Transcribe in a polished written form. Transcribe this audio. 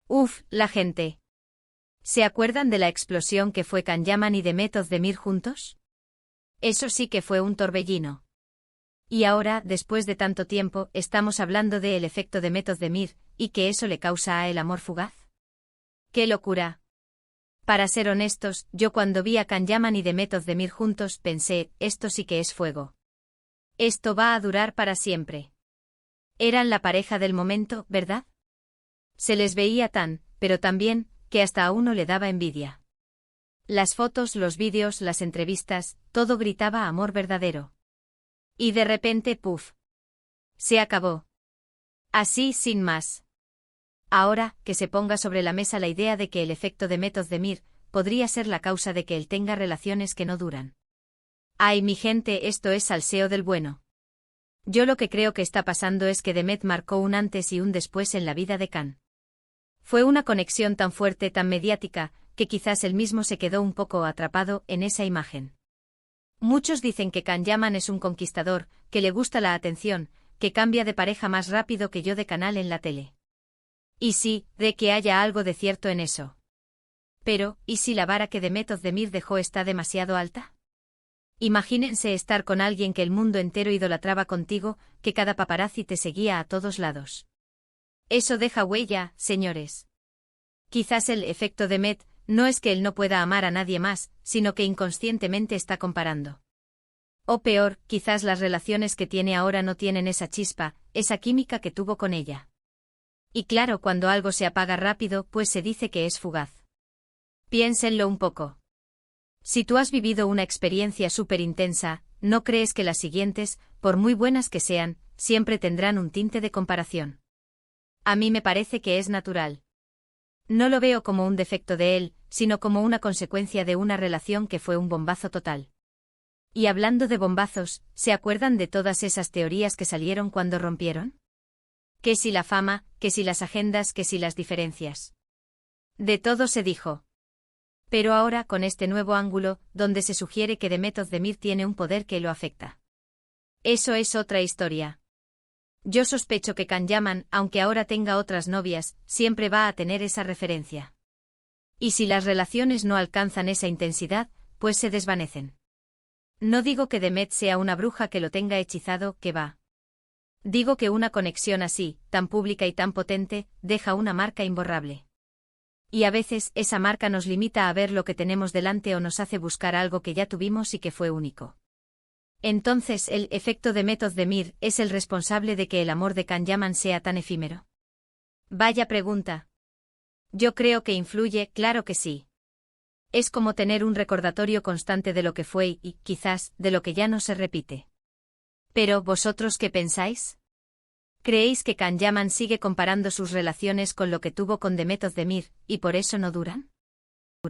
La gente. ¿Se acuerdan de la explosión que fue Can Yaman y Demet Özdemir juntos? Eso sí que fue un torbellino. Y ahora, después de tanto tiempo, estamos hablando del efecto Demet Özdemir, y que eso le causa a el amor fugaz. ¡Qué locura! Para ser honestos, yo cuando vi a Can Yaman y Demet Özdemir juntos pensé, esto sí que es fuego. Esto va a durar para siempre. Eran la pareja del momento, ¿verdad? Se les veía tan, pero tan bien, que hasta a uno le daba envidia. Las fotos, los vídeos, las entrevistas, todo gritaba amor verdadero. Y de repente, ¡puf! Se acabó. Así, sin más. Ahora, que se ponga sobre la mesa la idea de que el efecto Demet Özdemir podría ser la causa de que él tenga relaciones que no duran. Ay, mi gente, esto es salseo del bueno. Yo lo que creo que está pasando es que Demet marcó un antes y un después en la vida de Can. Fue una conexión tan fuerte, tan mediática, que quizás él mismo se quedó un poco atrapado en esa imagen. Muchos dicen que Can Yaman es un conquistador, que le gusta la atención, que cambia de pareja más rápido que yo de canal en la tele. Y sí, de que haya algo de cierto en eso. Pero, ¿y si la vara que Demet Özdemir dejó está demasiado alta? Imagínense estar con alguien que el mundo entero idolatraba contigo, que cada paparazzi te seguía a todos lados. Eso deja huella, señores. Quizás el efecto Demet no es que él no pueda amar a nadie más, sino que inconscientemente está comparando. O peor, quizás las relaciones que tiene ahora no tienen esa chispa, esa química que tuvo con ella. Y claro, cuando algo se apaga rápido, pues se dice que es fugaz. Piénsenlo un poco. Si tú has vivido una experiencia súper intensa, ¿no crees que las siguientes, por muy buenas que sean, siempre tendrán un tinte de comparación? A mí me parece que es natural. No lo veo como un defecto de él, sino como una consecuencia de una relación que fue un bombazo total. Y hablando de bombazos, ¿se acuerdan de todas esas teorías que salieron cuando rompieron? Que si la fama, que si las agendas, que si las diferencias. De todo se dijo. Pero ahora con este nuevo ángulo, donde se sugiere que Demet Özdemir tiene un poder que lo afecta. Eso es otra historia. Yo sospecho que Can Yaman, aunque ahora tenga otras novias, siempre va a tener esa referencia. Y si las relaciones no alcanzan esa intensidad, pues se desvanecen. No digo que Demet sea una bruja que lo tenga hechizado, que va. Digo que una conexión así, tan pública y tan potente, deja una marca imborrable. Y a veces esa marca nos limita a ver lo que tenemos delante o nos hace buscar algo que ya tuvimos y que fue único. Entonces, ¿el efecto Demet Özdemir es el responsable de que el amor de Can Yaman sea tan efímero? Vaya pregunta. Yo creo que influye, claro que sí. Es como tener un recordatorio constante de lo que fue y, quizás, de lo que ya no se repite. Pero, ¿vosotros qué pensáis? ¿Creéis que Can Yaman sigue comparando sus relaciones con lo que tuvo con Demet Özdemir, y por eso no duran?